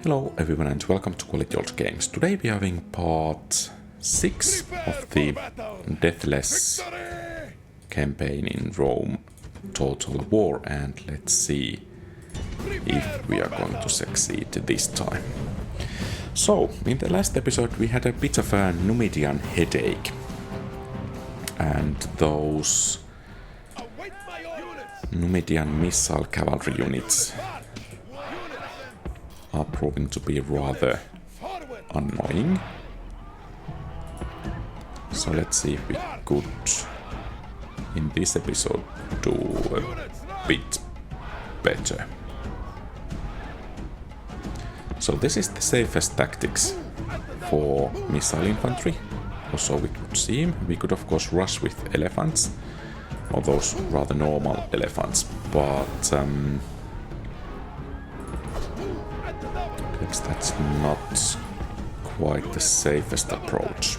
Hello everyone and welcome to Quality Old Games. Today we are having part 6 of the Deathless campaign in Rome Total War, and let's see if we are going to succeed this time. So, in the last episode we had a bit of a Numidian headache, and those Numidian missile cavalry units are proving to be rather annoying. So let's see if we could, in this episode, do a bit better. So this is the safest tactics for missile infantry, or so it would seem. We could of course rush with elephants, or those rather normal elephants, but that's not quite the safest approach.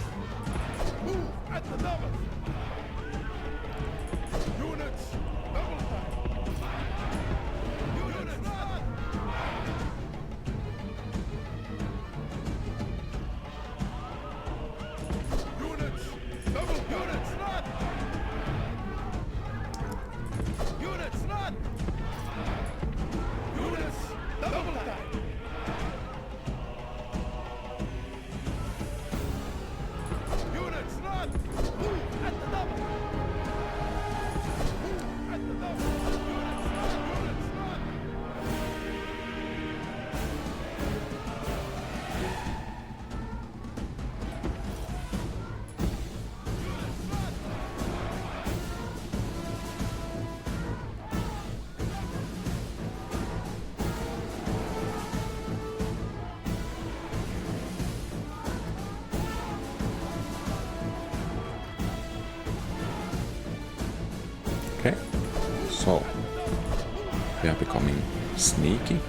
Okay, so we are becoming sneaky.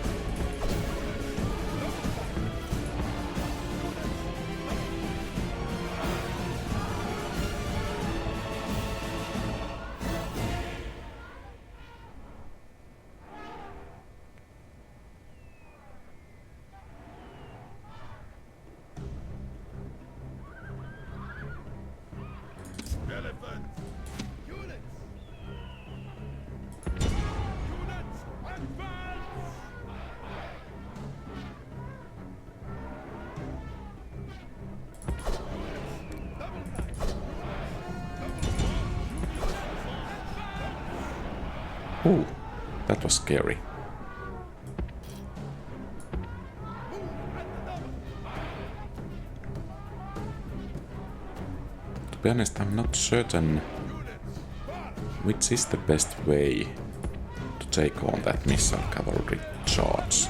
Ooh, that was scary. To be honest, I'm not certain which is the best way to take on that missile cavalry charge.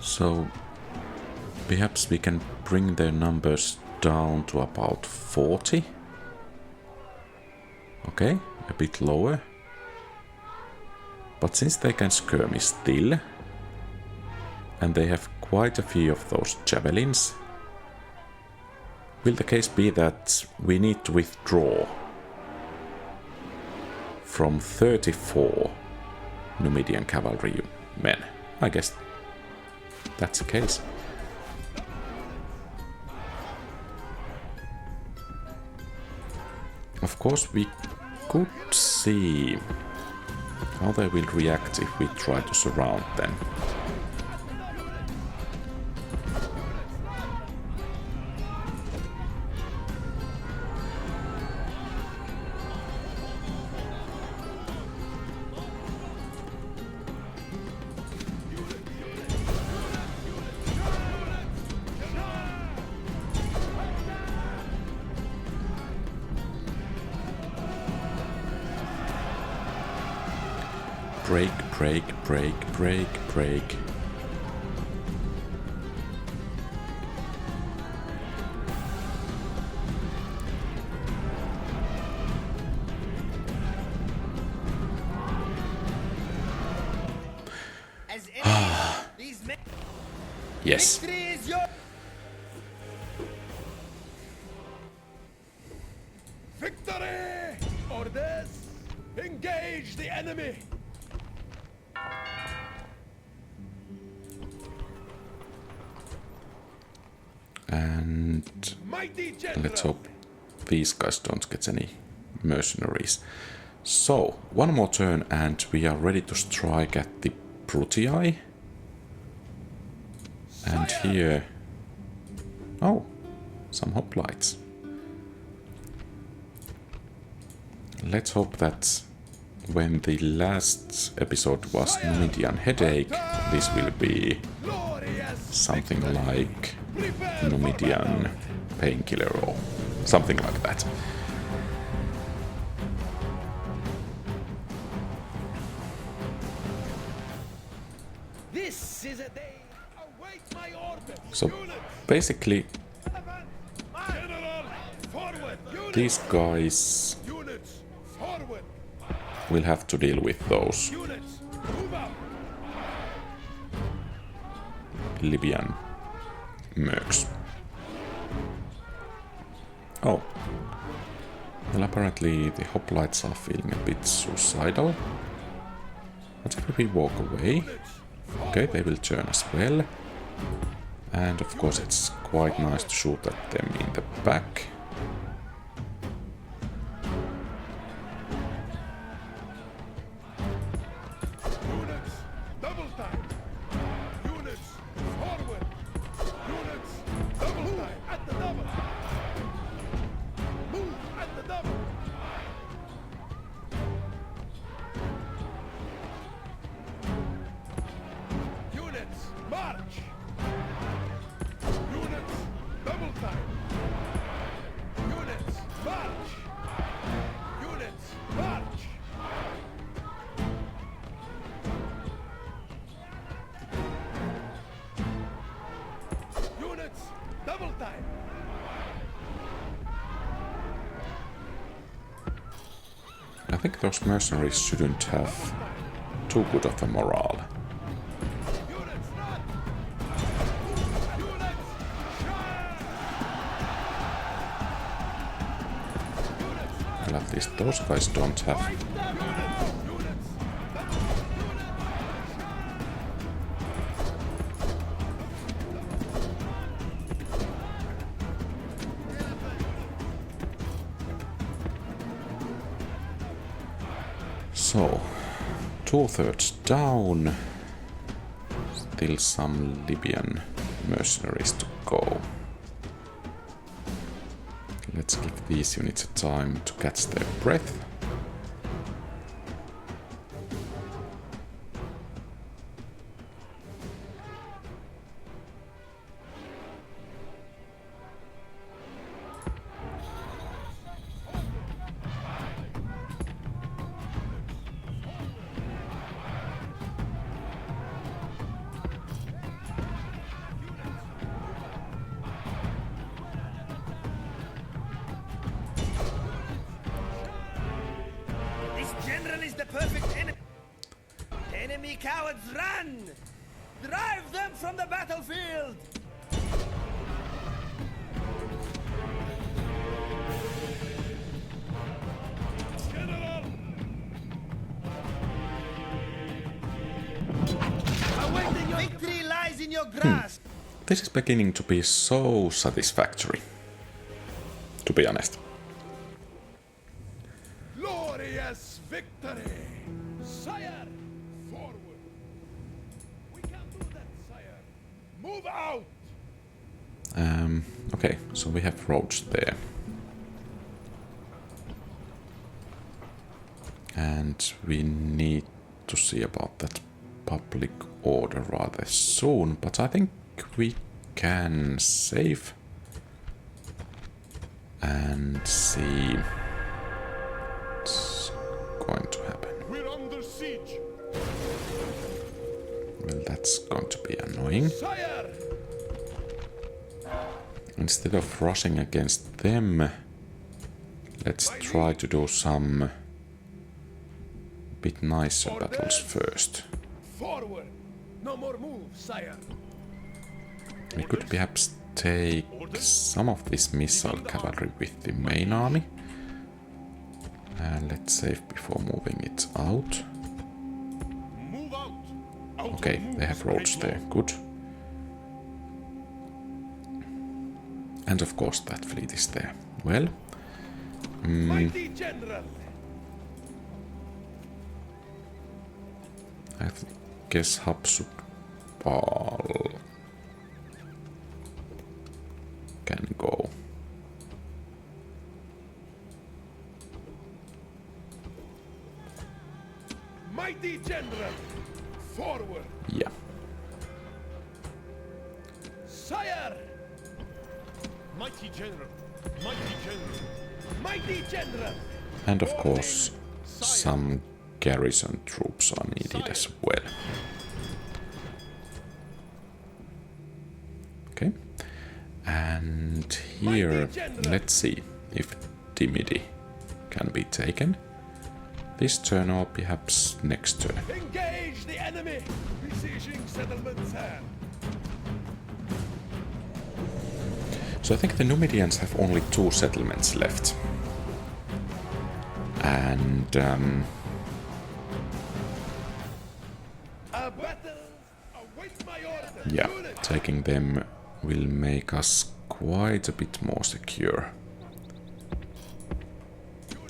So perhaps we can bring their numbers down to about 40. Okay, a bit lower. But since they can skirmish still, and they have quite a few of those javelins, will the case be that we need to withdraw from 34 Numidian cavalry men? I guess that's the case. Of course, we could see how they will react if we try to surround them. Break, break, break, break, break. Yes. Victory! Orders! Engage the enemy! And let's hope these guys don't get any mercenaries. So, one more turn and we are ready to strike at the Brutii. And here... Oh, some hoplites. Let's hope that when the last episode was Numidian Headache, this will be something like Numidian Painkiller or something like that. This is a day. Await my orders. So basically, these guys will have to deal with those Libyan mercs. Oh. Well, apparently the hoplites are feeling a bit suicidal. But if we walk away... Okay, they will turn as well. And of course it's quite nice to shoot at them in the back. I think those mercenaries shouldn't have too good of a morale. Well, at least those guys don't have... So, 2/3 down. Still some Libyan mercenaries to go. Let's give these units a time to catch their breath. Enemy cowards, run! Drive them from the battlefield! General! Awaiting your victory lies in your grasp! This is beginning to be so satisfactory, to be honest. Glorious victory! Sire! Forward! We can do that, sire! Move out! Okay, so we have roads there. And we need to see about that public order rather soon, but I think we can save and see what's going to happen. We're under siege! Well, that's going to be annoying. Sire! Instead of rushing against them, let's try to do some bit nicer battles first. Forward! No more moves, sire! We could perhaps take some of this missile cavalry with the main army. And let's save before moving it out. Okay, they have roads there. Good. And of course that fleet is there. Well, I guess Habsburg can go. Mighty General, forward! Yeah. Sire! Mighty General, Mighty General, Mighty General! And of course, some garrison troops are needed as well. Okay. And here, let's see if Dimidi can be taken. This turn or perhaps next turn. Engage the enemy! Besieging settlements here! So I think the Numidians have only 2 settlements left. And A battle awaits my order! yeah, taking them will make us quite a bit more secure.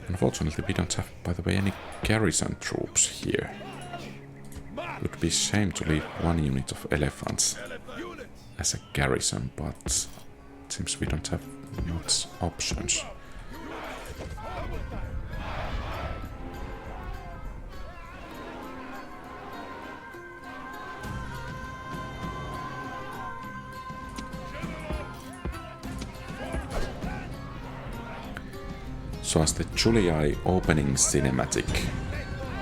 Unfortunately, we don't have, by the way, any garrison troops here. It would be a shame to leave 1 unit of elephants as a garrison, but it seems we don't have much options. So as the July opening cinematic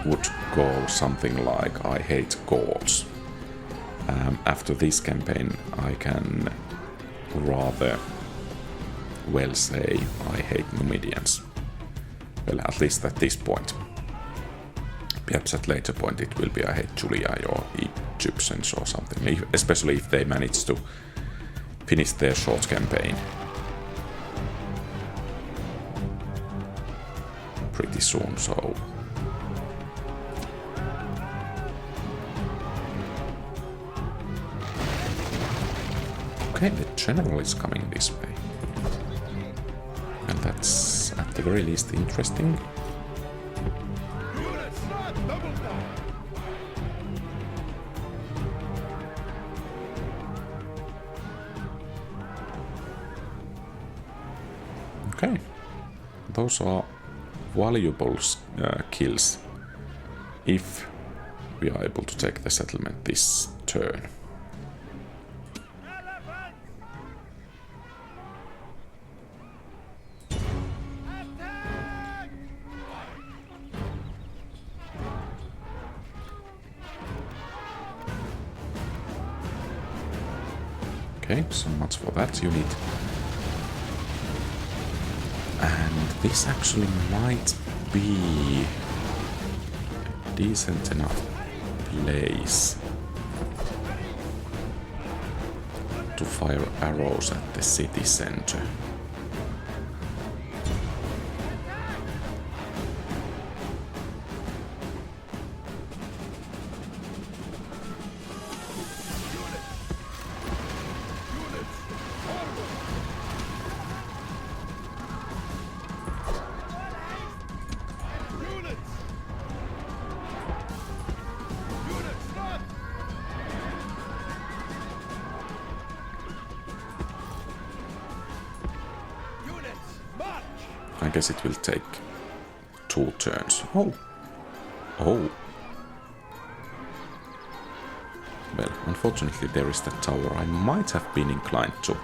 would go something like I hate Gauls. After this campaign I can rather well say I hate Numidians. Well, at least at this point. Perhaps at later point it will be I hate July or Egyptians or something, especially if they manage to finish their short campaign pretty soon, so okay, the general is coming this way, and that's at the very least interesting. Okay, those are valuable kills if we are able to take the settlement this turn. Okay, so much for that unit. And this actually might be a decent enough place to fire arrows at the city center. I guess it will take 2 turns. Oh! Oh! Well, unfortunately there is that tower. I might have been inclined to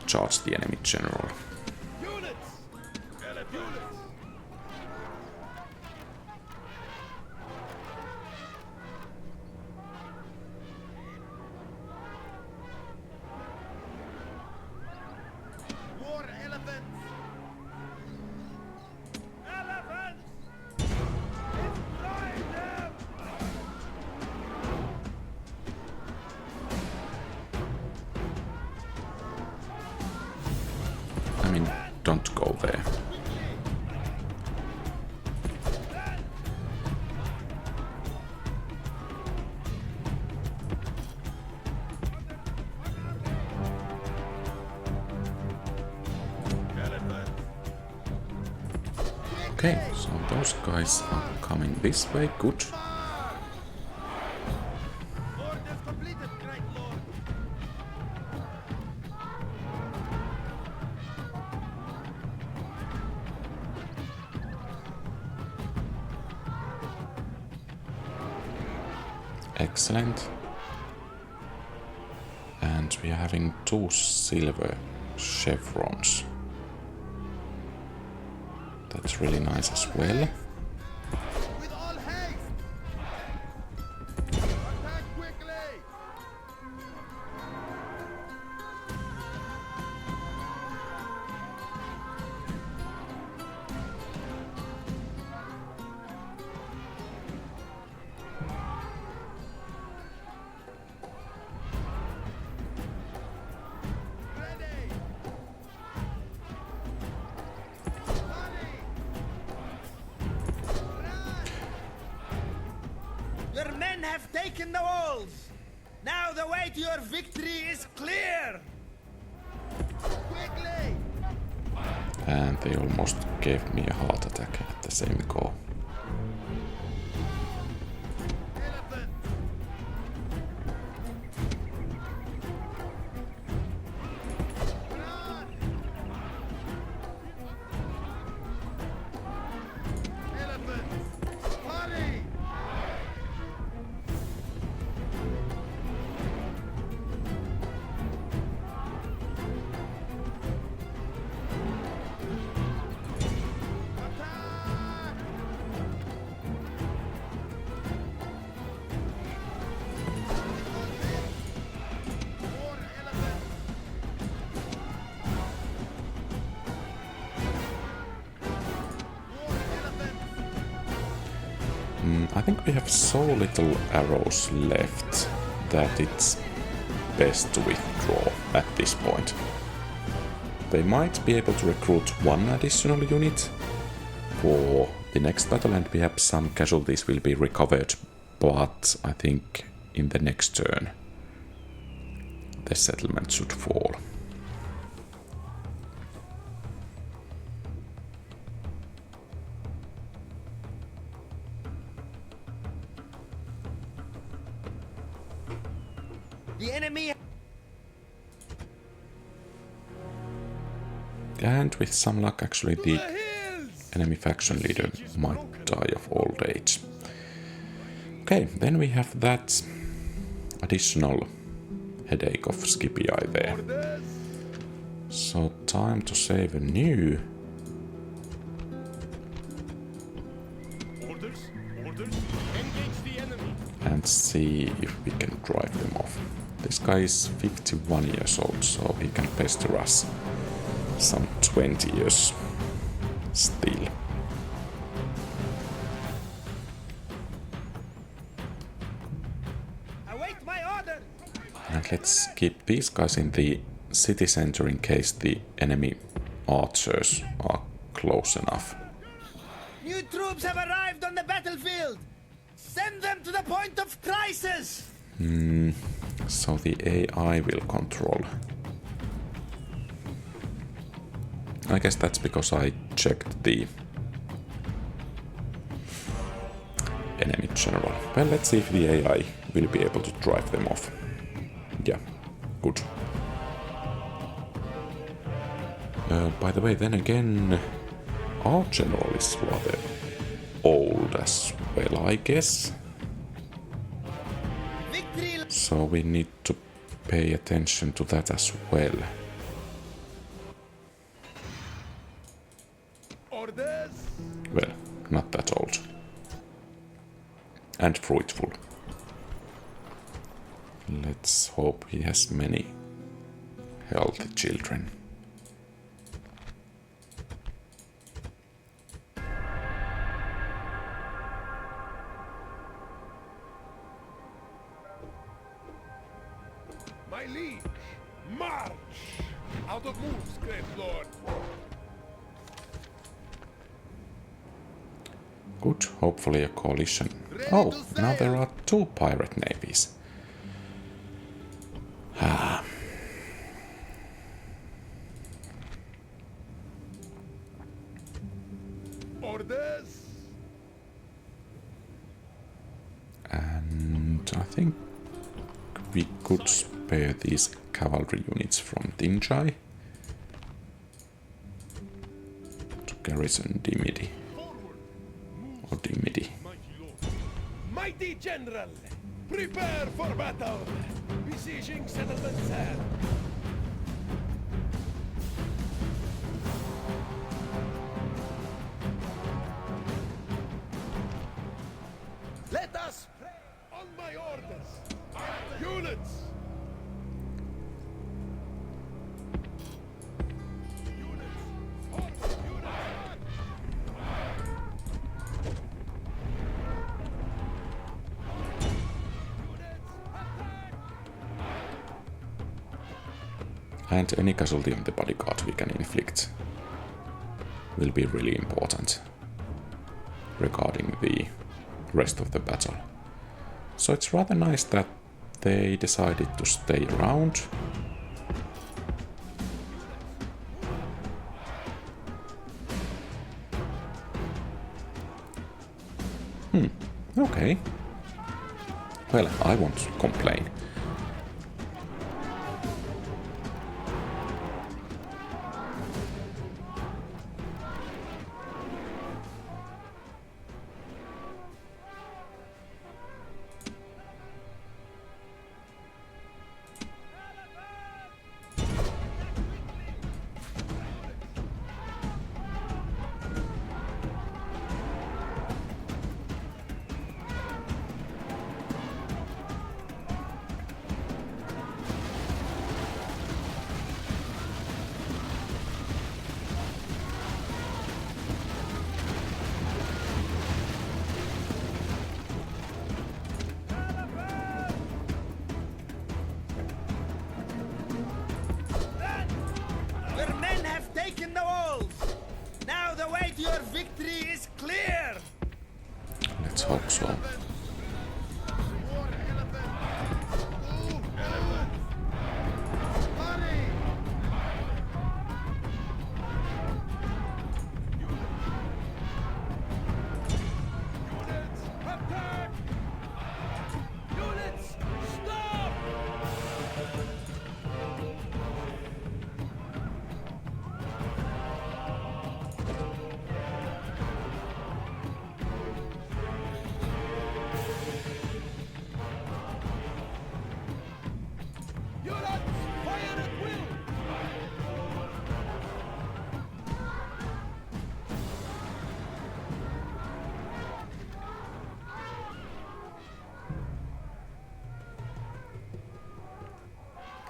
charge the enemy general. don't go there. Okay, so those guys are coming this way, good. Orders completed, great lord. Excellent. And we are having 2 silver chevrons. That's really nice as well. With all haste. Attack quickly. Ready. Your men have taken the walls. Now the way to your victory is clear. Quickly. And they almost gave me a heart attack at the same go. Elephant. Run. Elephant. Hurry. Attack. More elephants. More elephants. I think we have so little arrows left that it's best to withdraw at this point. They might be able to recruit 1 additional unit for the next battle and perhaps some casualties will be recovered, but I think in the next turn the settlement should fall. The enemy. And with some luck actually the The hills. enemy faction leader might die of old age. Okay, then we have that additional headache of Scipii there. Orders. So time to save a new. Orders. Orders. Engage the enemy. And see if we can drive them off. This guy is 51 years old, so he can pester us some 20 years still. Await my order. And let's keep these guys in the city center in case the enemy archers are close enough. New troops have arrived on the battlefield. Send them to the point of crisis. So the AI will control. I guess that's because I checked the enemy general. Well, let's see if the AI will be able to drive them off. Yeah, good. By the way, then again, our general is rather old as well, I guess. Victory. So we need to pay attention to that as well. Orders. Well, not that old. And fruitful. Let's hope he has many healthy children. My liege, march! Out of moves, great lord. Good. Hopefully a coalition. Oh, now there are 2 pirate navies. Orders. And I think we could spare these cavalry units from Dinjai to garrison Dimidi. Or Dimidi. Mighty general, prepare for battle. Besieging settlements ahead. Let us pray on my orders. Units. And any casualty on the bodyguard we can inflict will be really important regarding the rest of the battle. So it's rather nice that they decided to stay around. Okay. Well, I won't complain. Your men have taken the walls. Now the way to your victory is clear. Let's hope so.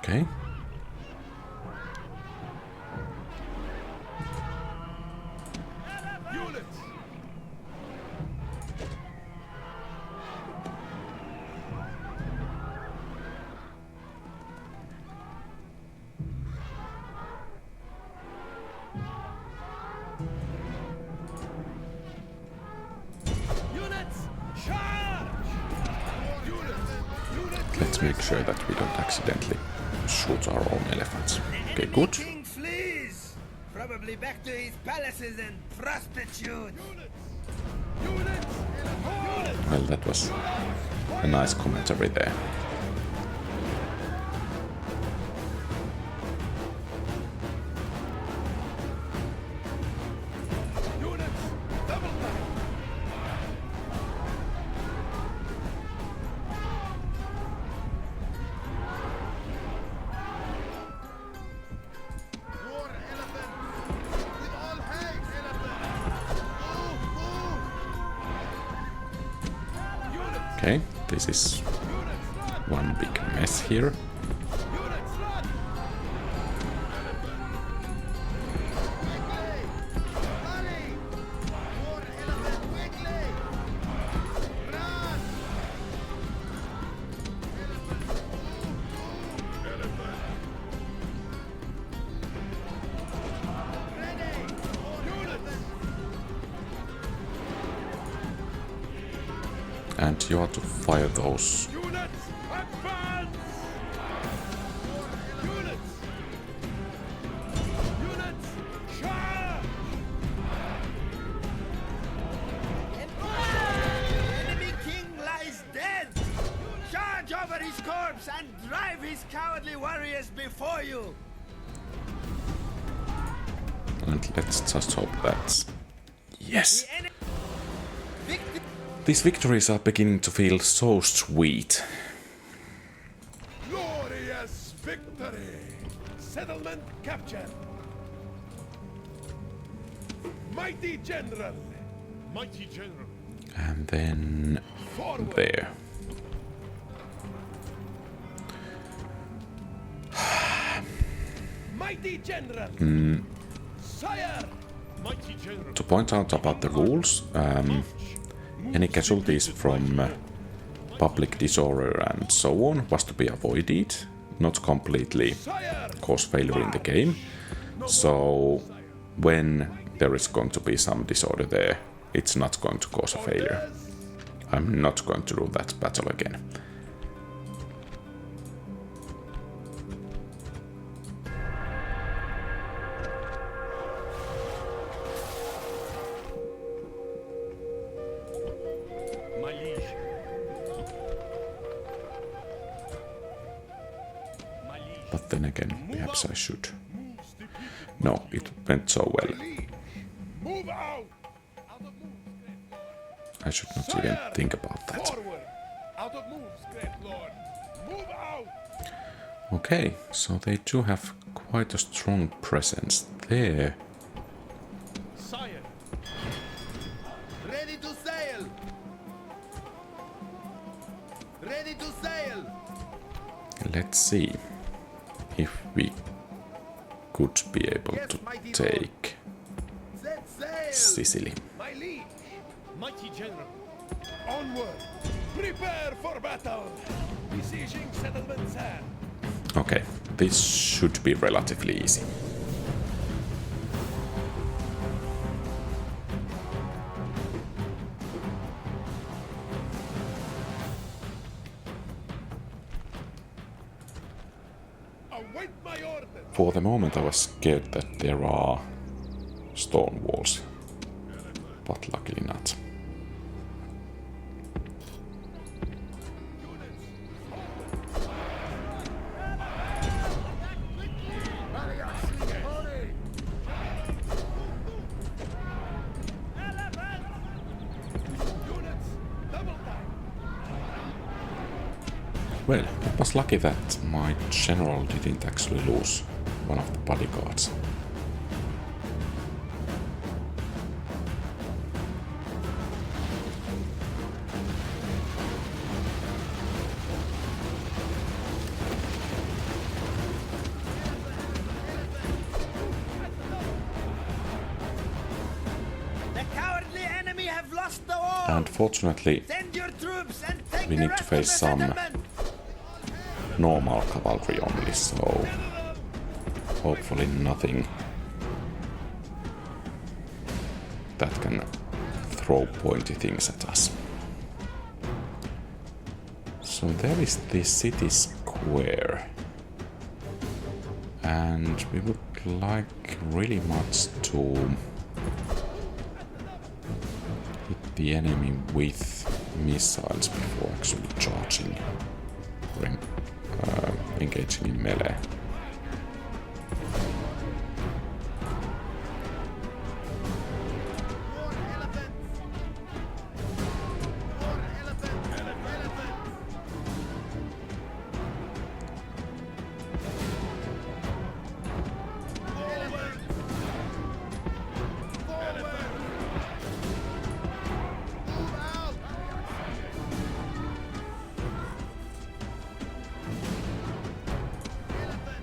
Okay. Units. Units, charge! Units. Let's make sure that we don't accidentally shoot our own elephants. Okay, good. King flees. Probably back to his palaces and prostitutes. Units. Well, that was a nice commentary there. Units. Double time. War elephant! With all haste, elephant! Move, move! Okay, this is one big mess here. Units, run! Quickly! Hurry! War elephant, quickly! Run! Ready! War elephant! And you are to fire those. Units, advance! Units! Units, charge! Enemy king lies dead! Charge over his corpse and drive his cowardly warriors before you! And let's just hope that... Yes! The enemy... Victory... These victories are beginning to feel so sweet. Glorious victory! Settlement captured! Mighty general! Mighty general! And then... Forward! there. Mighty general! Sire! Mighty general! To point out about the rules, any casualties from public disorder and so on was to be avoided, not completely Sire! cause failure in the game. So when there is going to be some disorder there, it's not going to cause a failure. I'm not going to do that battle again. My liege! My liege! But then again, perhaps I should. No, it went so well. Move out! I should not even think about that. Forward! Out of moves, great lord! Move out! Okay, so they do have quite a strong presence there. Sire! Ready to sail! Ready to sail! Let's see if we could be able to take Set sail! Sicily. My liege! Mighty general! Onward! Prepare for battle! Besieging settlements hand! Okay, this should be relatively easy. Await my orders! For the moment I was scared that there are stone walls, but luckily not. Units, double time! Well, it was lucky that my general didn't actually lose one of the bodyguards. The cowardly enemy have lost the war! Unfortunately, Send your troops and take we the need to rest of face the some settlement! normal cavalry only, so hopefully nothing that can throw pointy things at us. So there is the city square, and we would like really much to hit the enemy with missiles before actually charging or engaging in melee. More elephants! More elephants! Elephants! Forward! Forward! Move out! Elephants!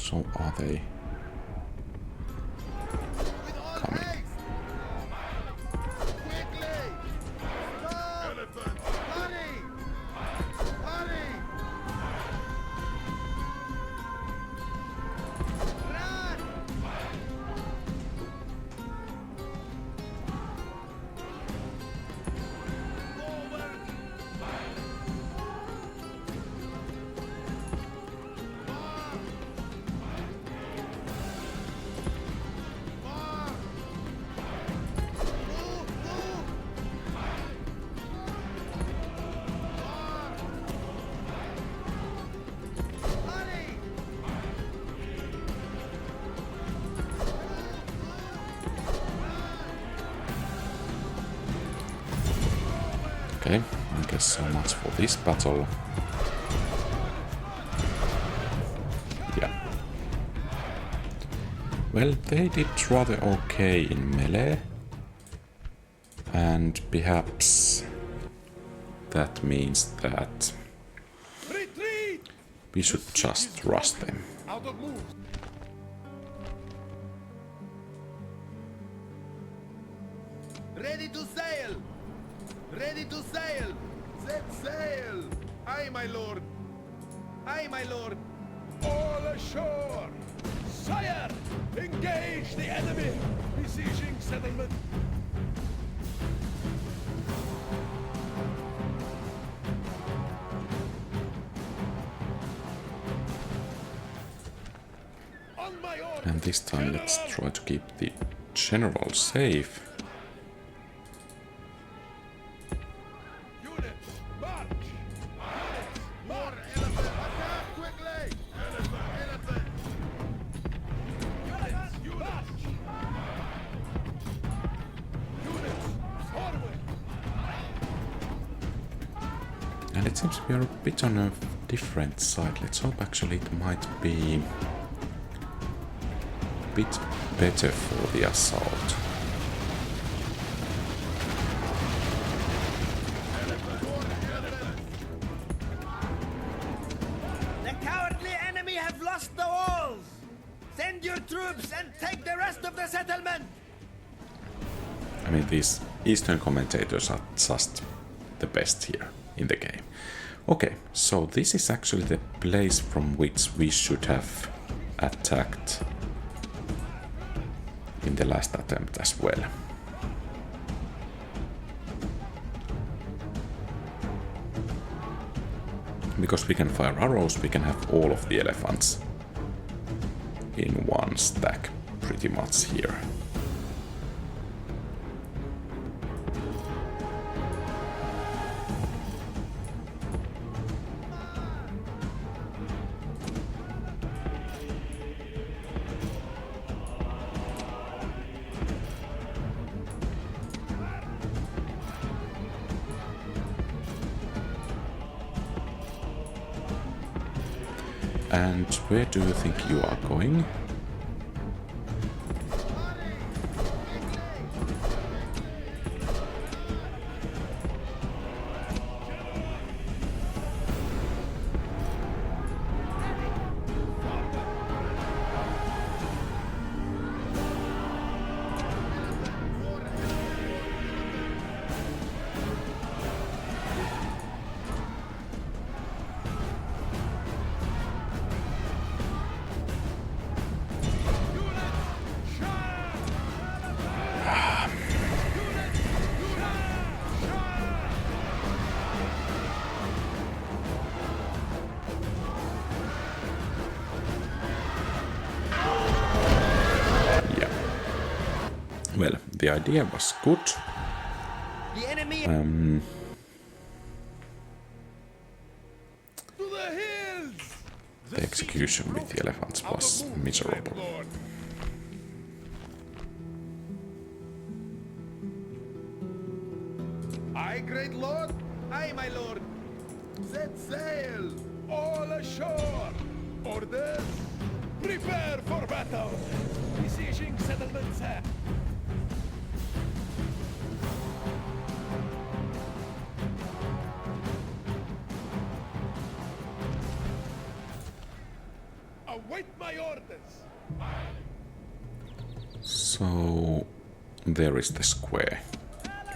So are they With all coming? haste! Quickly! Stop! Elephant! Hurry! Hurry! Run! Forward! More! Move! Move! More! Hurry! Okay, I guess so much for this battle. Yeah. Well, they did rather okay in melee. And perhaps that means that Retreat! we should just rush them. Out of moves! Ready to sail! Ready to sail! Set sail! Aye, my lord! Aye, my lord! All ashore! Sire! Engage the enemy! Besieging settlement! On my order! And this time let's try to keep the general safe. Units, march! Units, More march! elephant! Attack quickly! Elephant! Units, march! Units, forward! And it seems we are a bit on a different side. Let's hope actually it might be a bit better for the assault. The cowardly enemy have lost the walls! Send your troops and take the rest of the settlement! I mean, these Eastern commentators are just the best here in the game. Okay, so this is actually the place from which we should have attacked in the last attempt as well. Because we can fire arrows, we can have all of the elephants in one stack pretty much here. And where do you think you are going? Yeah. Well, the idea was good. The enemy To the hills! The execution with the elephants was miserable. Lord. Aye, great lord! Aye, my lord! Set sail! All ashore! Orders! Prepare for battle! Besieging settlements! Wait my orders. So there is the square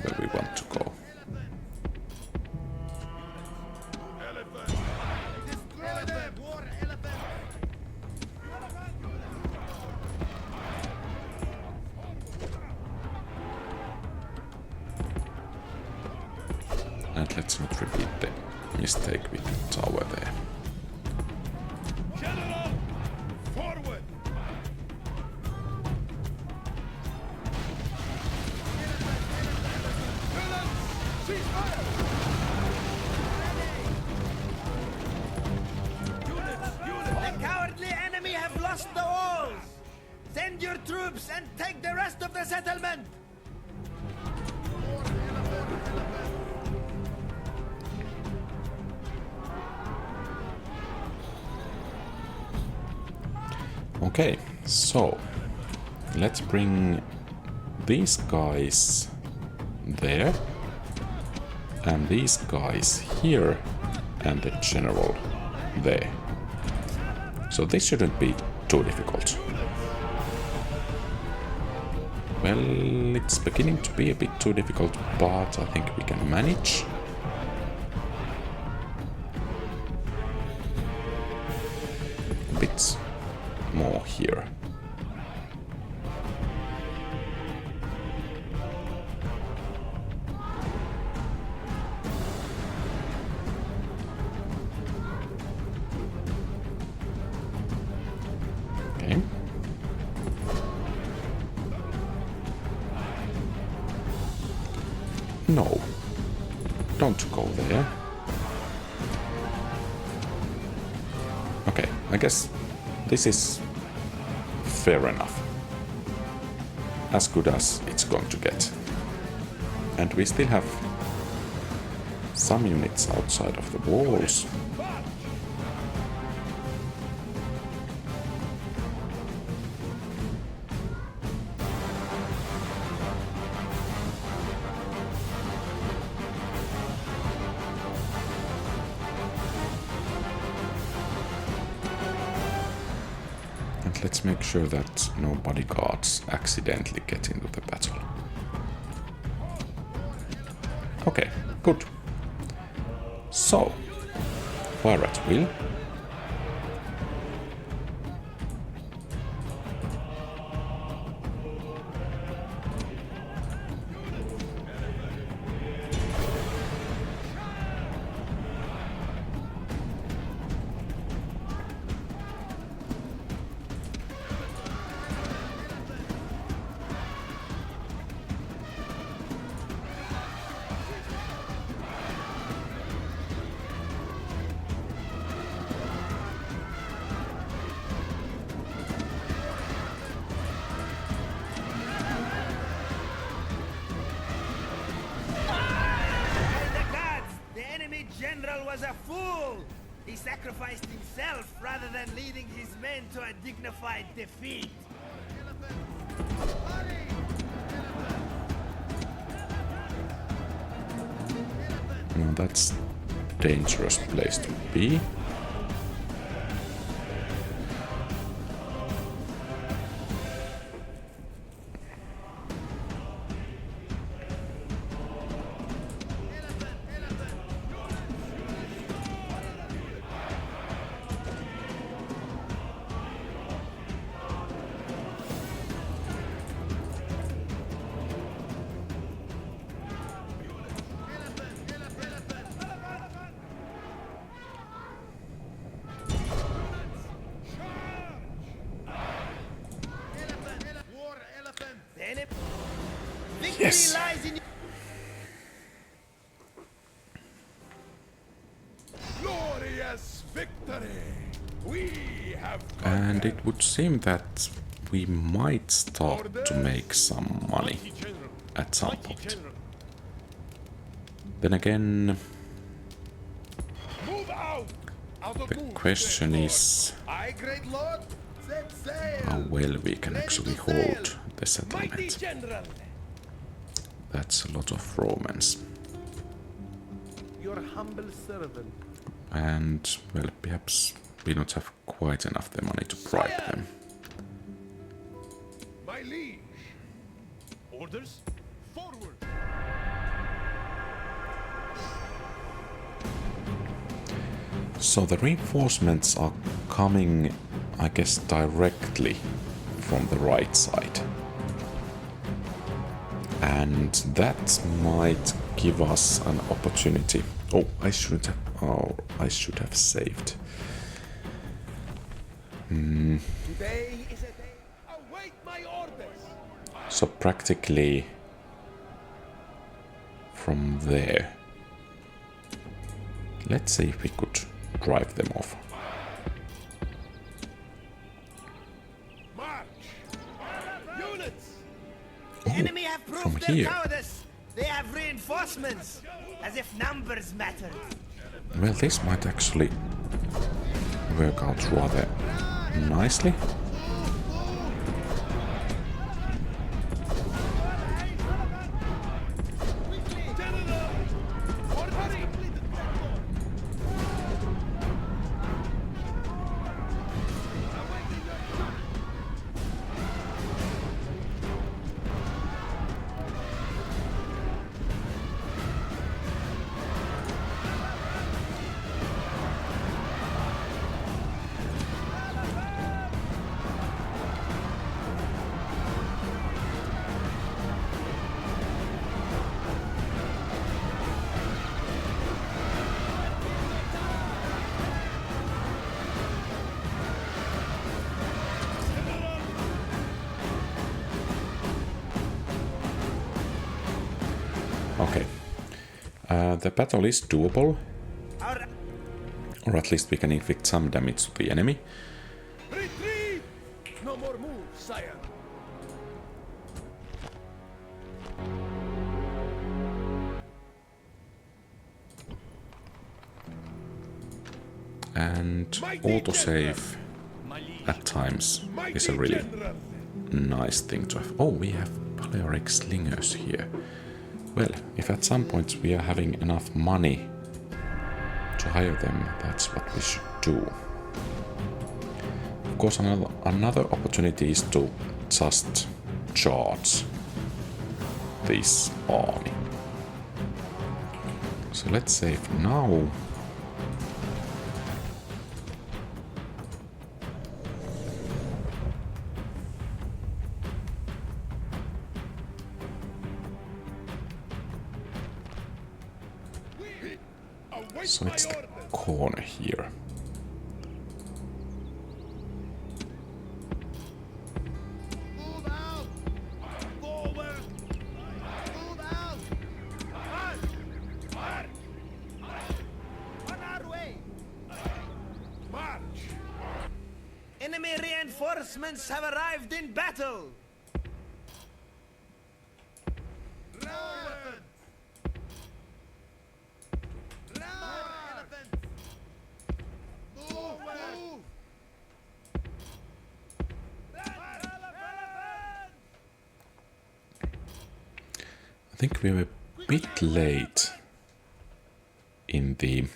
where we want to go. Destroy them! War elephant! And let's not repeat the mistake with the tower there. General, forward. Cease fire. The cowardly enemy have lost the walls! Send your troops and take the rest of the settlement! Okay, so let's bring these guys there and these guys here and the general there. So this shouldn't be too difficult. Well, it's beginning to be a bit too difficult, but I think we can manage. A bit more here. Okay. No, don't go there. Okay, I guess this is fair enough. As good as it's going to get. And we still have some units outside of the walls. Let's make sure that no bodyguards accidentally get into the battle. Okay, good. So, fire at will. General was a fool! He sacrificed himself rather than leading his men to a dignified defeat. No, that's a dangerous place to be. Victory Yes. lies in Glorious victory. We have And it would seem that we might start to make some money at some point. Then again, Move out. the question is Aye, great lord. Set sail. how well we can actually hold the Mighty settlement. general. That's a lot of Romans. Your humble servant. And, well, perhaps we don't have quite enough the money to bribe them. My liege. Orders? Forward. So the reinforcements are coming, I guess, directly from the right side. And that might give us an opportunity. Oh, I should have saved. Today is a day. Await my orders. So practically from there. Let's see if we could drive them off. March. Units. The enemy have from proved their here. cowardice. They have reinforcements, as if numbers mattered. Well, this might actually work out rather nicely. Okay. The battle is doable, Our or at least we can inflict some damage to the enemy. Retreat. No more moves, sire. And autosave at times is a really nice thing to have. Oh, we have Balearic slingers here. Well, if at some point we are having enough money to hire them, that's what we should do. Of course, another opportunity is to just charge this army. So let's save now. So it's the corner here. Move out. Forward. Move out. March. on our way. March. Enemy reinforcements have arrived in battle. Run. Run. Elephants. Move. Move. I think we were a bit late in the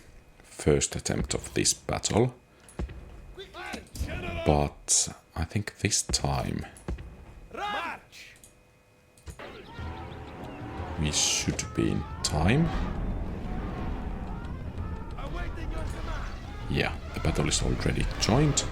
first attempt of this battle, but I think this time March. we should be in time. Awaiting your command. Yeah, the battle is already joined.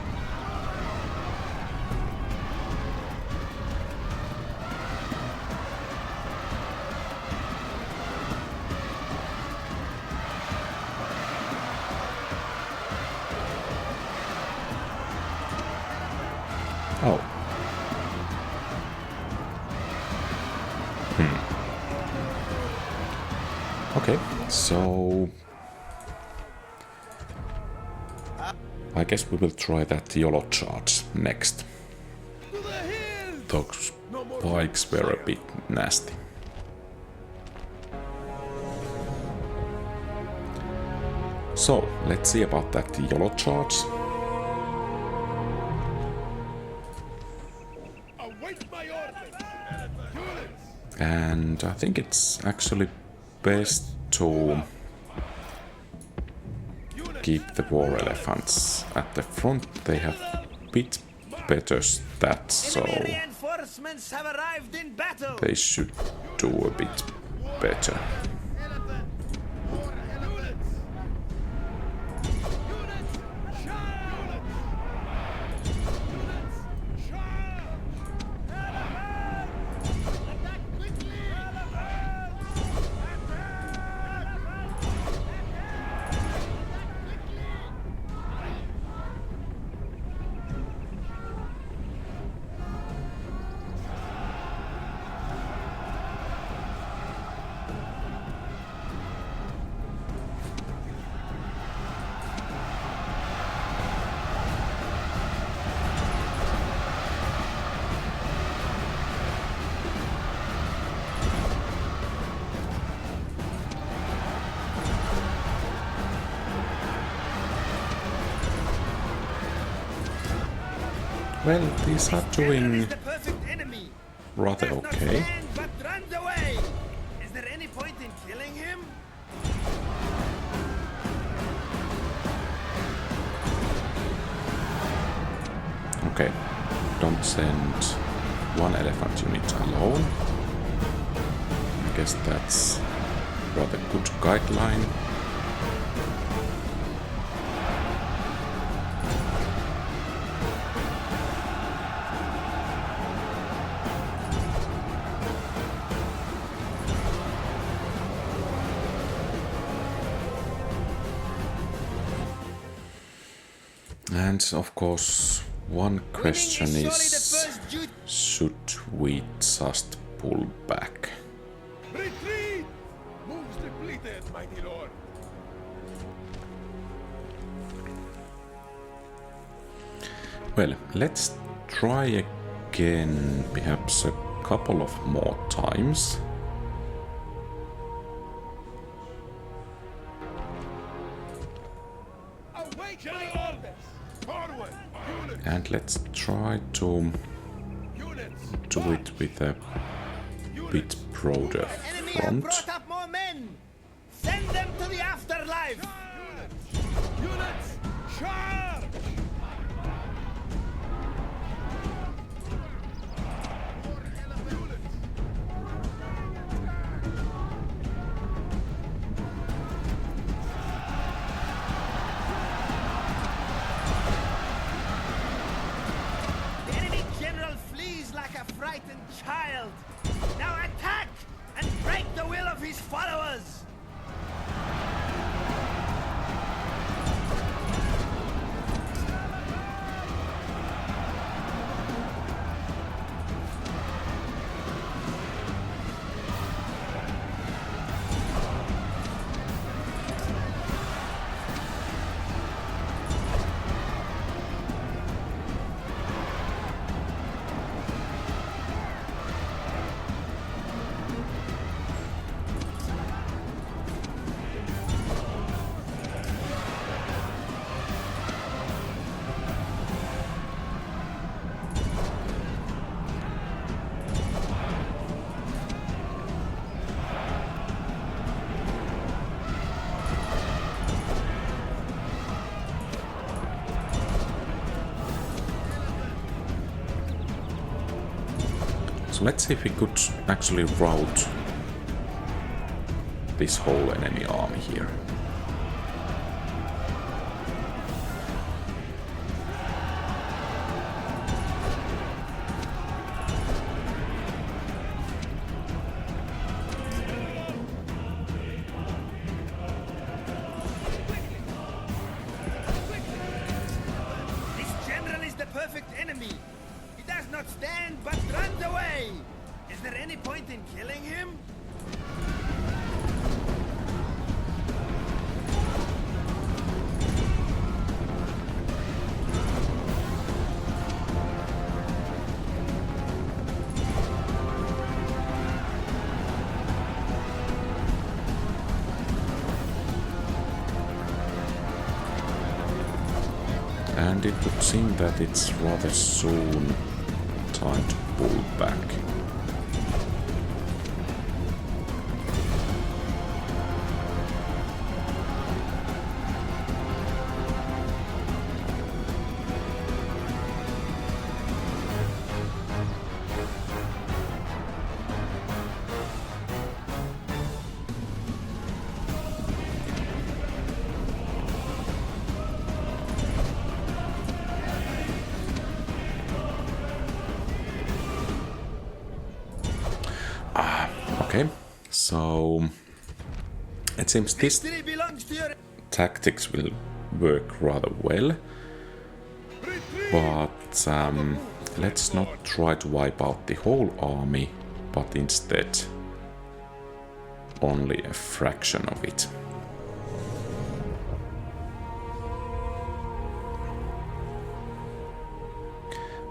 Oh. Okay, so I guess we will try that YOLO charge next. To the hills. Those No more bikes were a bit nasty. So, let's see about that YOLO charge. Await my orders. Units. And I think it's actually best to Units. keep the war elephants at the front. They have a bit better stats, so Enemy reinforcements have arrived in battle. they should do a bit better. Elephant! More elephants! Units! Charge! Units! Charge! Elephants! Attack quickly! Elephants! Well, these are doing The perfect enemy. rather Does not okay. stand, but runs away. Is there any point in killing him? Okay, don't send one elephant unit alone. I guess that's rather good guideline. And of course, one question Winning is, surely the first duty. should we just pull back? Retreat! Moves depleted, mighty lord. Well, let's try again, perhaps a couple of more times. Await my orders! Forward! Units! And let's try to Units! do it with a bit broader Enemy have front. brought up more men. Send them to the afterlife. Units! Units! Charge! The enemy general flees like a frightened child. Now attack and break the will of his followers. So let's see if we could actually rout this whole enemy army here. This general is the perfect enemy. He does not stand but runs away. Is there any point in killing him? And it would seem that it's rather soon time to pull back. So it seems this Victory belongs to your... tactics will work rather well, but let's not try to wipe out the whole army, but instead only a fraction of it.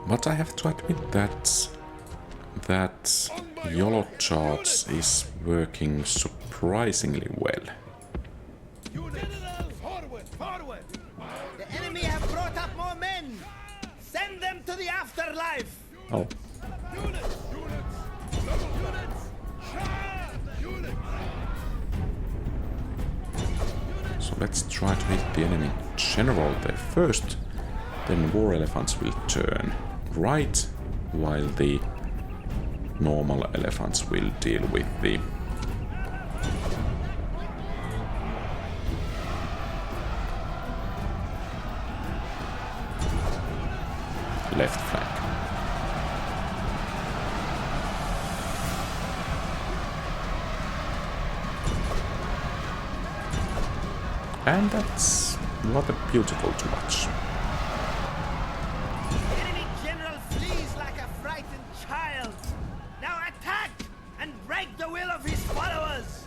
But I have to admit that YOLO charge is working surprisingly well. Forward, forward! The enemy have brought up more men! Send them to the afterlife! Oh, Units! Double units! Charge! Units! so let's try to hit the enemy general there first. Then war elephants will turn right, while the normal elephants will deal with the left flank. And that's rather beautiful to watch. The enemy general flees like a frightened child! Now attack and break the will of his followers!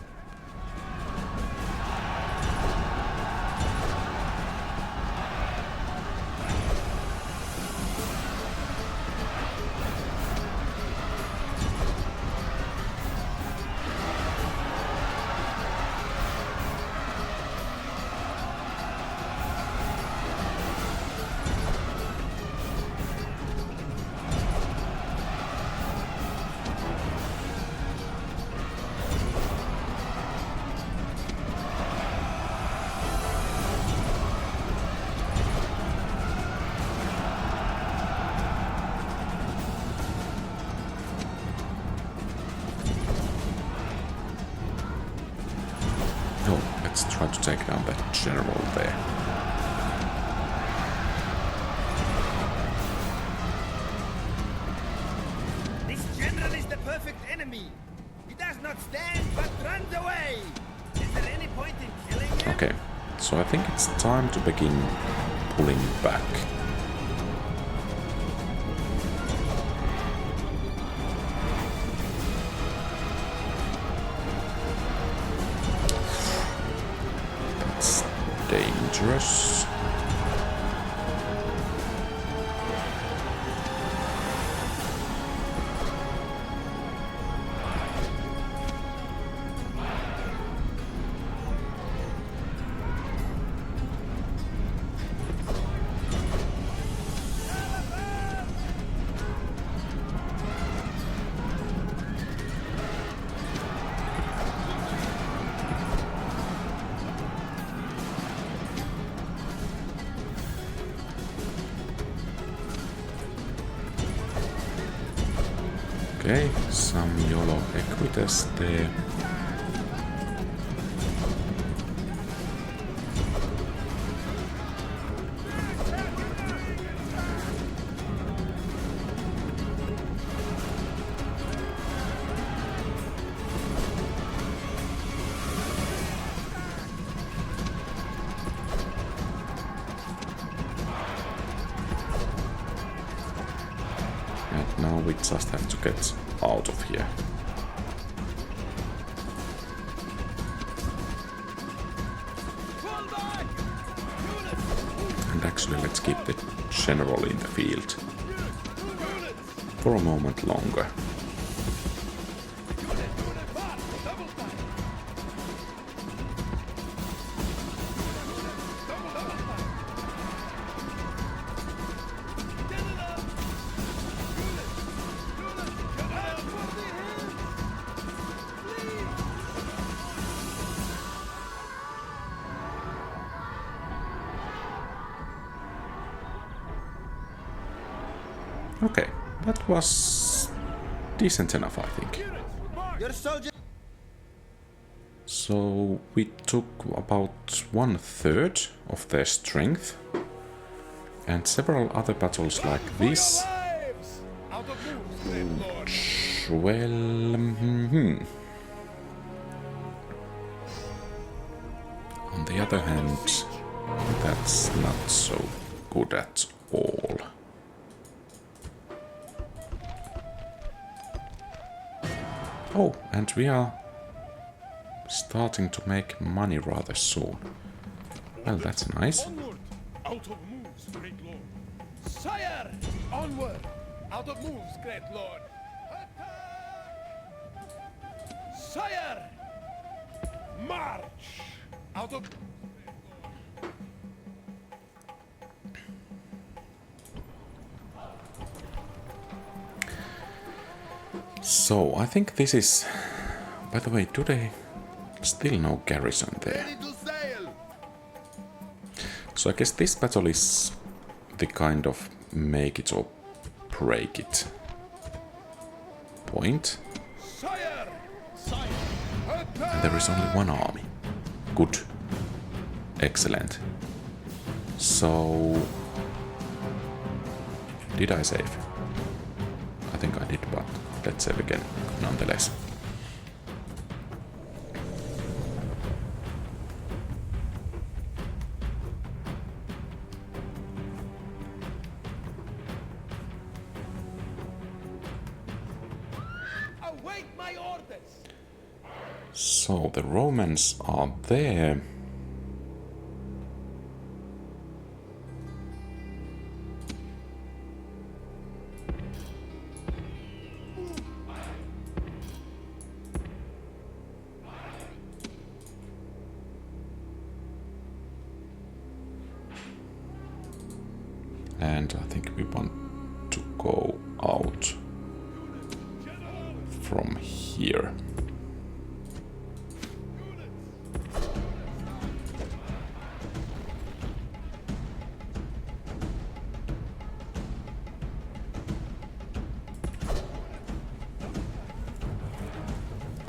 Oh, let's try to take down that general there. This general is the perfect enemy! He does not stand, but runs away! Is there any point in killing him? Okay, so I think it's time to begin pulling back. That's dangerous. Okay, some YOLO equitas there. And now we just have to get out of here. And actually let's keep the general in the field for a moment longer. Okay, that was decent enough, I think. Your soldier... So we took about 1/3 of their strength, and several other battles like this. Out of moves, lord. Well, On the other hand, that's not so good at all. Oh, and we are starting to make money rather soon. Well, that's nice. Onward! Out of moves, great lord. Sire! Onward! Out of moves, great lord. Attack! Sire! March! Out of... So, I think this is... By the way, today still no garrison there. Ready to sail! So I guess this battle is the kind of make it or break it point. Sire! Sire! And there is only one army. Good. Excellent. So... Did I save? I think I did, but let's save again, nonetheless. Await my orders! So, the Romans are there. And I think we want to go out from here.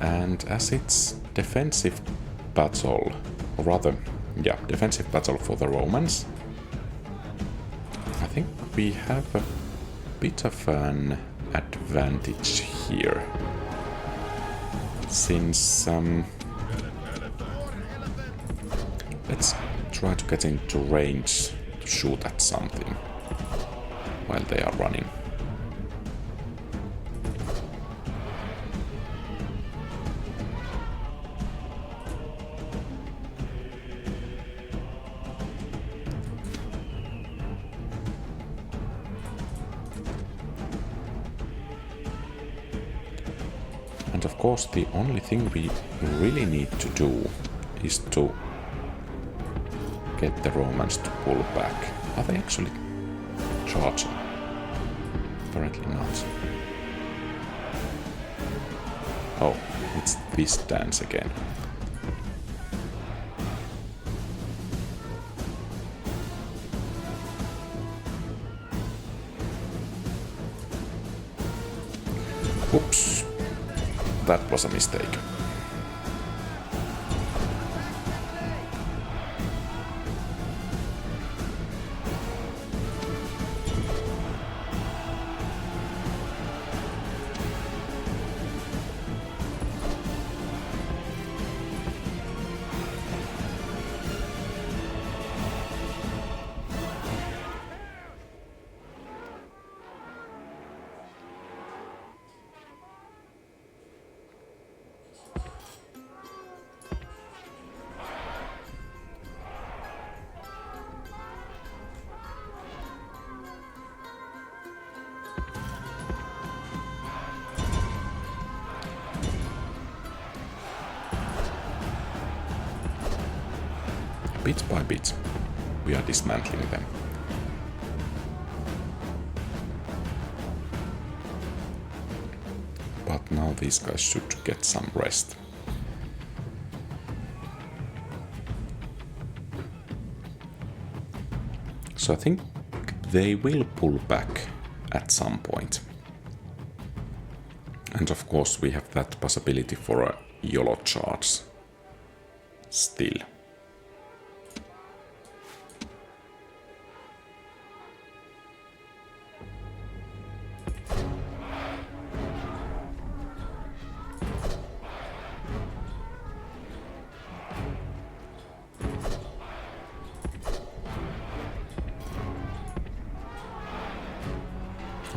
And as it's defensive battle, or rather, yeah, defensive battle for the Romans, I think we have a bit of an advantage here. Since, let's try to get into range to shoot at something while they are running. And of course, the only thing we really need to do is to get the Romans to pull back. Are they actually charging? Apparently not. Oh, it's this dance again. Oops. That was a mistake. Bit by bit, we are dismantling them. But now these guys should get some rest. So I think they will pull back at some point. And of course we have that possibility for a YOLO charge still.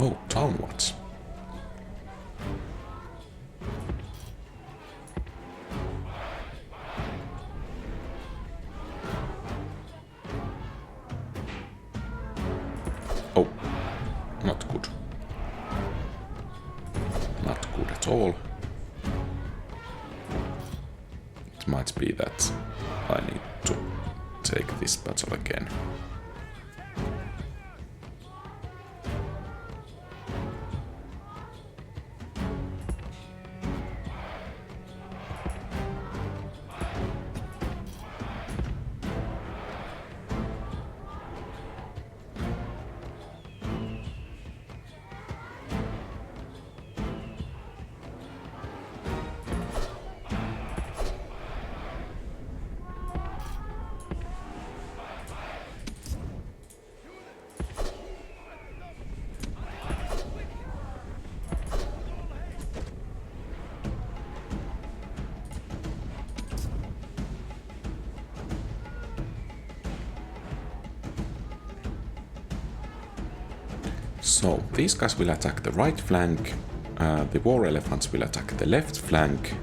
Oh, downwards. Oh, not good. Not good at all. It might be that I need to take this battle again. So, these guys will attack the right flank, the war elephants will attack the left flank,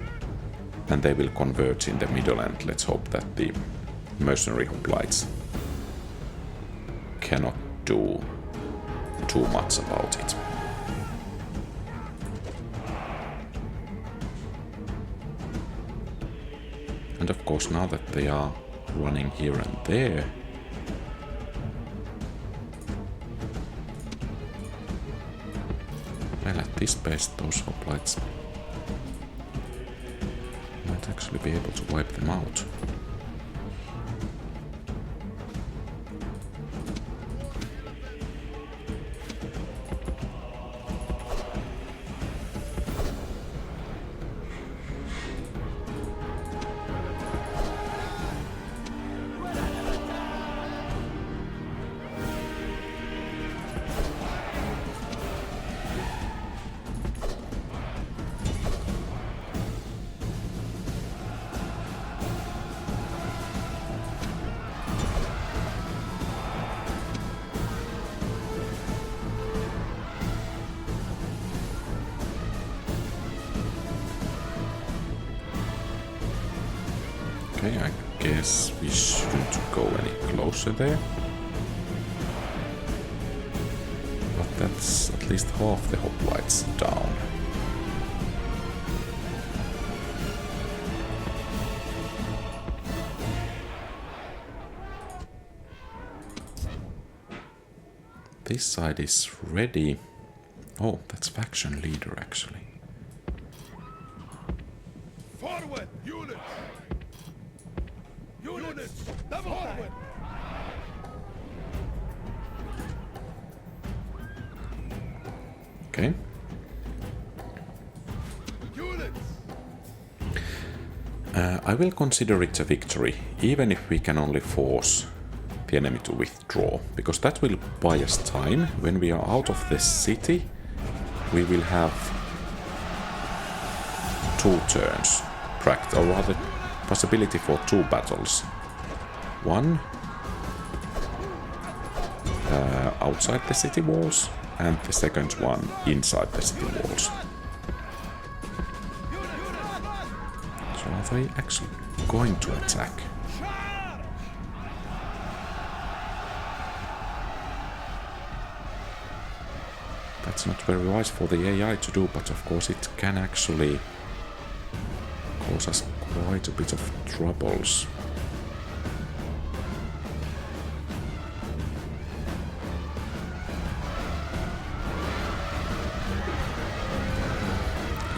and they will converge in the middle, and let's hope that the mercenary hoplites cannot do too much about it. And of course, now that they are running here and there, well, at this pace, those hoplites might actually be able to wipe them out. Okay, I guess we shouldn't go any closer there. But that's at least half the hoplites down. This side is ready. Oh, that's faction leader actually. Forward, units! Units, double forward! Okay. Units! I will consider it a victory, even if we can only force the enemy to withdraw, because that will buy us time. When we are out of the city, we will have 2 turns, or rather, possibility for 2 battles. One outside the city walls, and the second one inside the city walls. So are they actually going to attack? That's not very wise for the AI to do, but of course it can actually cause us quite a bit of troubles.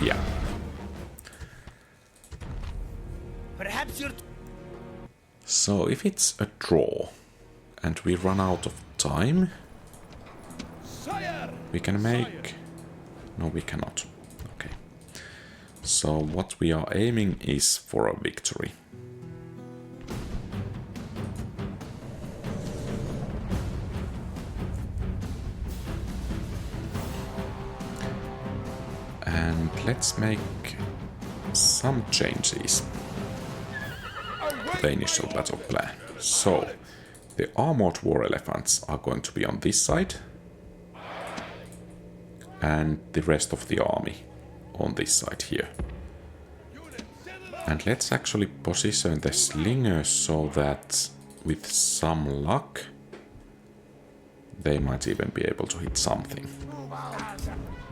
Yeah. Perhaps you're... So if it's a draw and we run out of time, we can make... No, we cannot. Okay. So what we are aiming is for a victory. And let's make some changes to the initial battle plan. So, the armored war elephants are going to be on this side. and the rest of the army on this side here. And let's actually position the slingers so that with some luck they might even be able to hit something.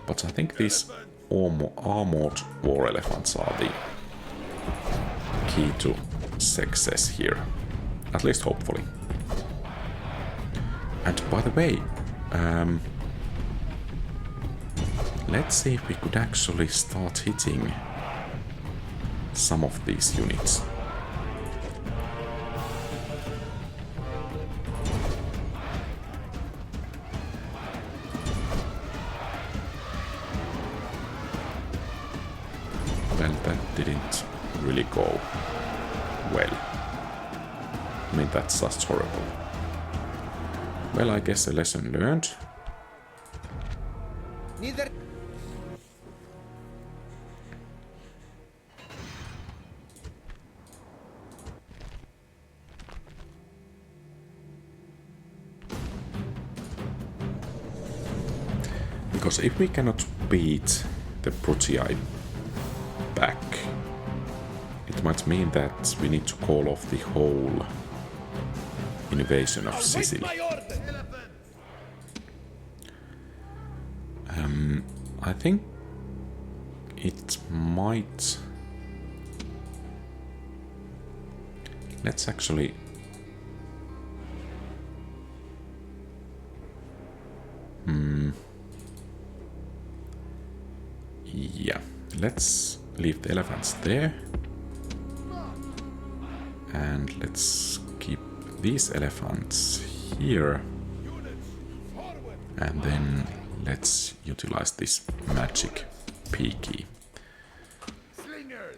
But I think these armored war elephants are the key to success here. At least hopefully. And by the way, let's see if we could actually start hitting some of these units. Well, that didn't really go well. I mean, that's just horrible. Well, I guess a lesson learned. Neither. Because if we cannot beat the Brutii back, it might mean that we need to call off the whole invasion of Sicily. I think it might... Let's actually... Yeah, let's leave the elephants there. And let's keep these elephants here. And then let's utilize this magic P key. Slingers.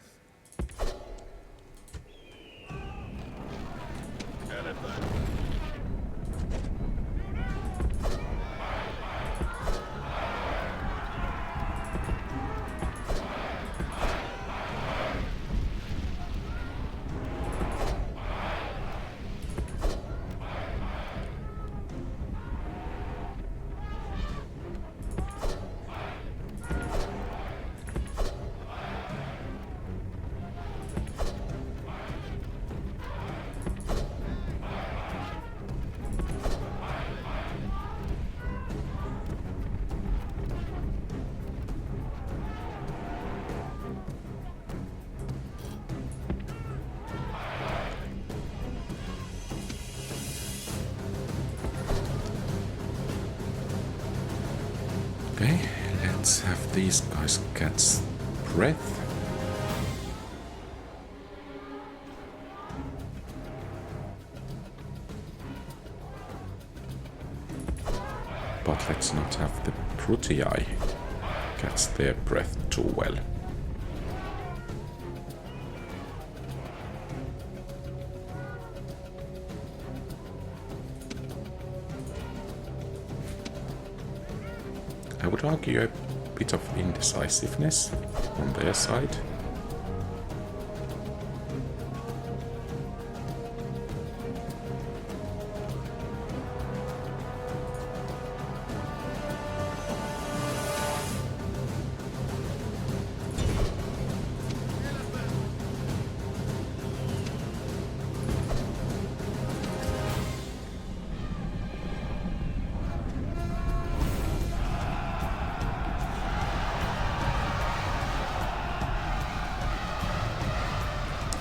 Okay, let's have these guys catch breath. But let's not have the Brutii catch their breath too well. I would argue a bit of indecisiveness on their side.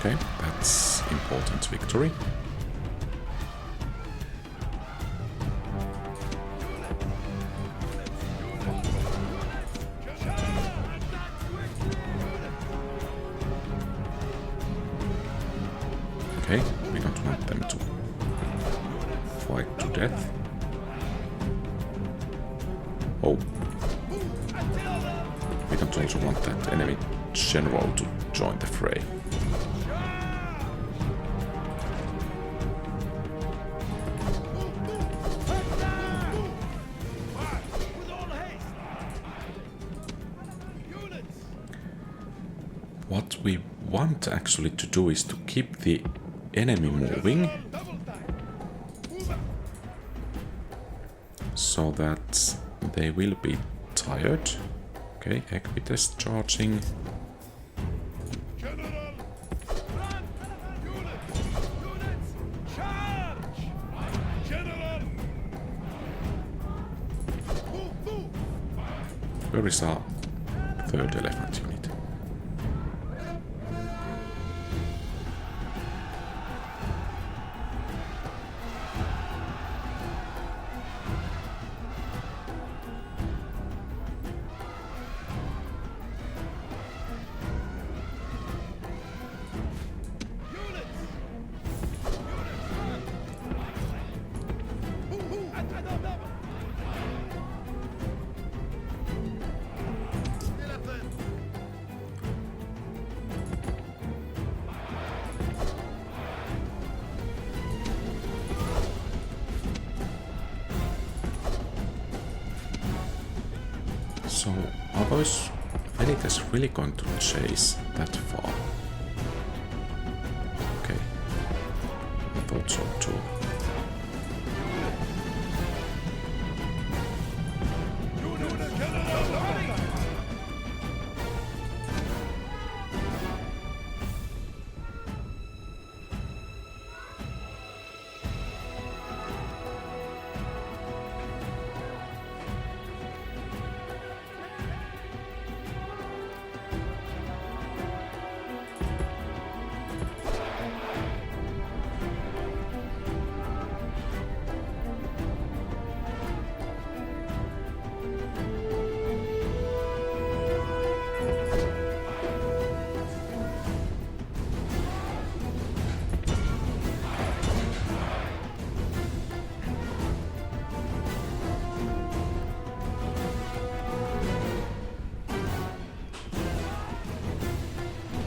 Okay, that's important victory. Okay, we don't want them to fight to death. Oh. We don't also want that enemy general to join the fray. What we want actually to do is to keep the enemy moving so that they will be tired. Okay, Equites charging. General! Run! Units! Charge! General! Move! Where is our third elephant unit? So, are those villagers really going to chase that far? Okay, I thought so too.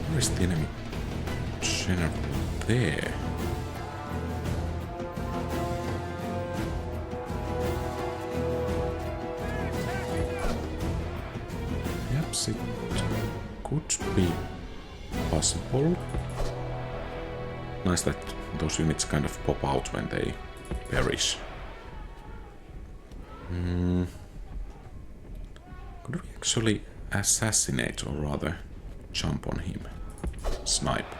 Where is the enemy general there? Yep, it could be possible. Nice that those units kind of pop out when they perish. Could we actually assassinate, or rather jump on him? Snipe.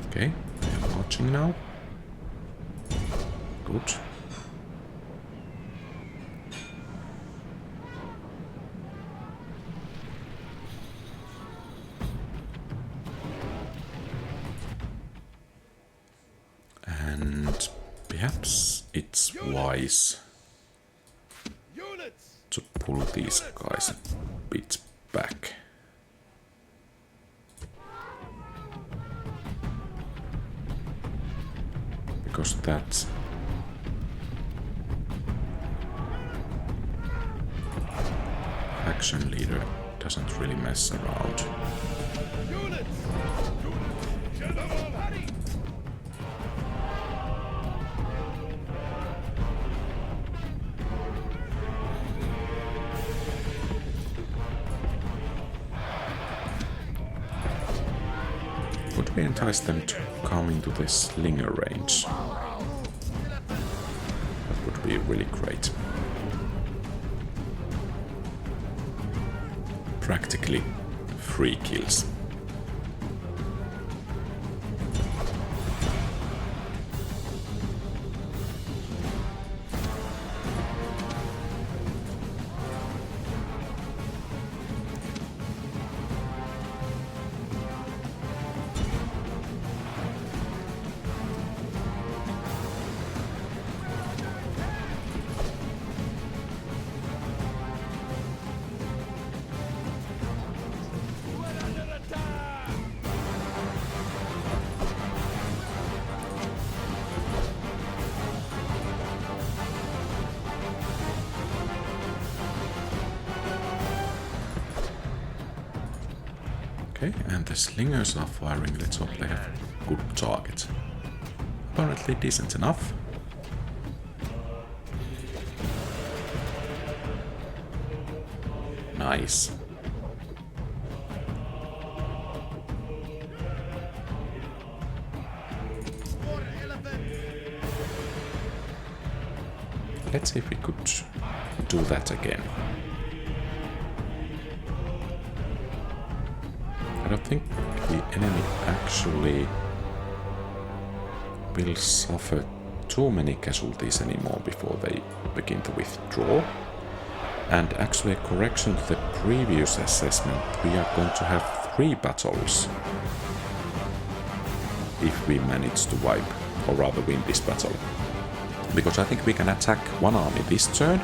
Okay, they're marching now. Good. And perhaps it's wise Units! to pull these guys a bit back. Because that faction leader doesn't really mess around. Units! General! Hurry! Could we entice them to come into this slinger range? That would be really great. Practically free kills. Okay, and the slingers are firing. Let's hope they have good targets. Apparently decent enough. Nice. let's see if we could do that again. I don't think the enemy actually will suffer too many casualties anymore before they begin to withdraw. And actually, a correction to the previous assessment, we are going to have 3 battles if we manage to wipe, or rather win this battle. Because I think we can attack one army this turn,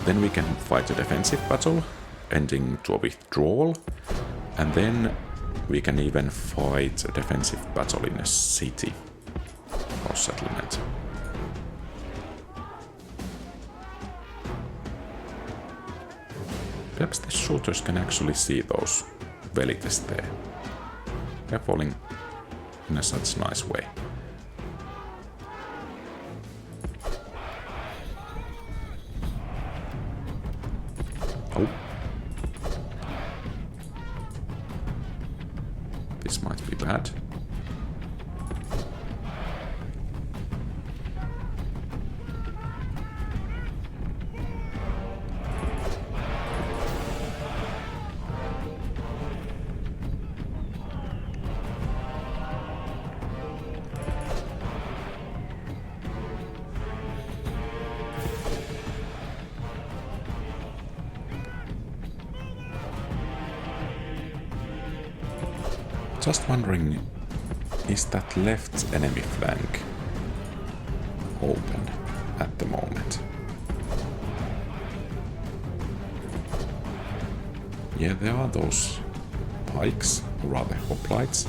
then we can fight a defensive battle, ending to a withdrawal, and then we can even fight a defensive battle in a city or settlement. Perhaps the shooters can actually see those velites there. They're falling in a such nice way. Oh. This might be bad. Just wondering, is that left enemy flank open at the moment? Yeah, there are those pikes, or rather hoplites.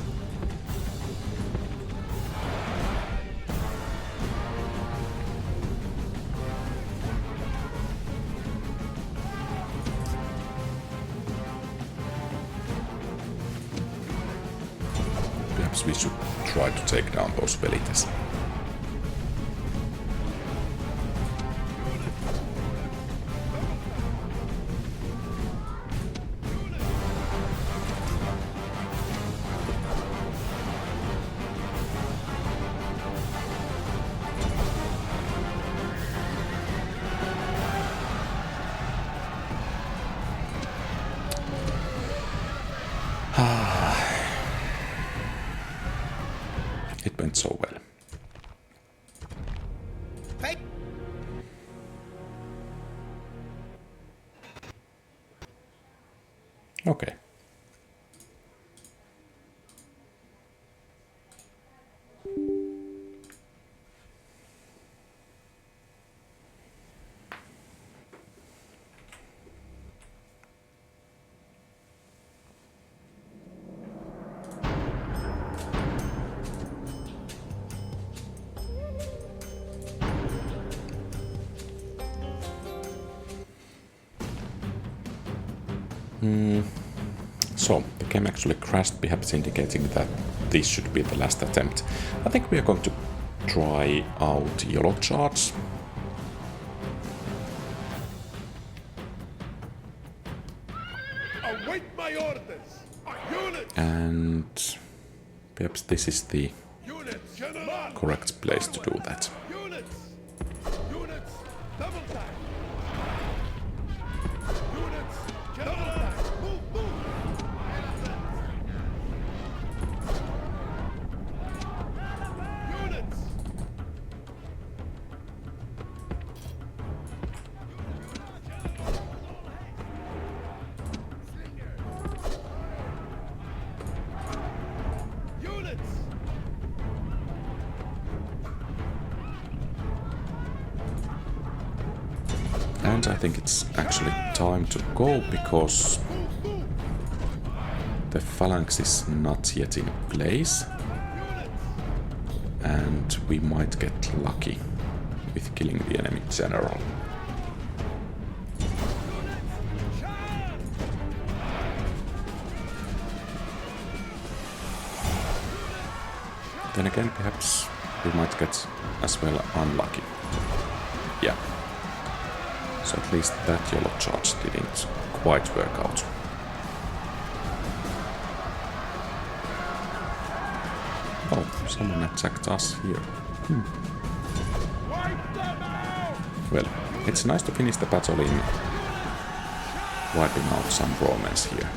We should try to take down those velites. It went so well. Hey. Okay. So, the game actually crashed, perhaps indicating that this should be the last attempt. I think we are going to try out yellow charts. Await my orders. Units. And perhaps this is the Units. General. correct place to do that. Units. Units. Double time. Units. Double time. Move. Move. Units. Units. And I think it's actually time to go, because the phalanx is not yet in place. And we might get lucky with killing the enemy general. Then again, perhaps we might get as well unlucky. Yeah. So at least that yellow charge didn't quite work out. Oh, someone attacked us here. Wipe them out. Well, it's nice to finish the battle in wiping out some Romans here.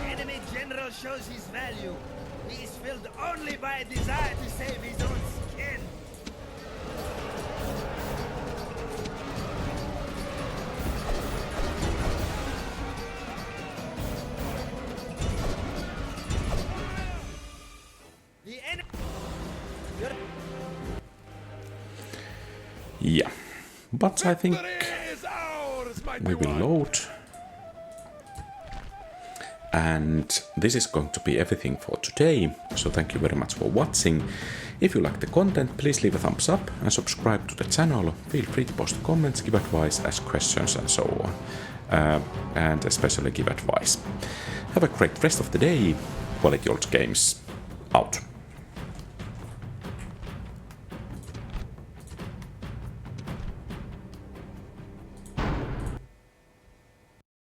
Enemy general shows his value. He is filled only by a desire to save his own skin. The enemy... Yeah, but I think Victory is ours, mighty we will one. load. And this is going to be everything for today, so thank you very much for watching. If you like the content, please leave a thumbs up and subscribe to the channel. Feel free to post comments, give advice, ask questions and so on. And especially give advice. Have a great rest of the day. Quality Old Games.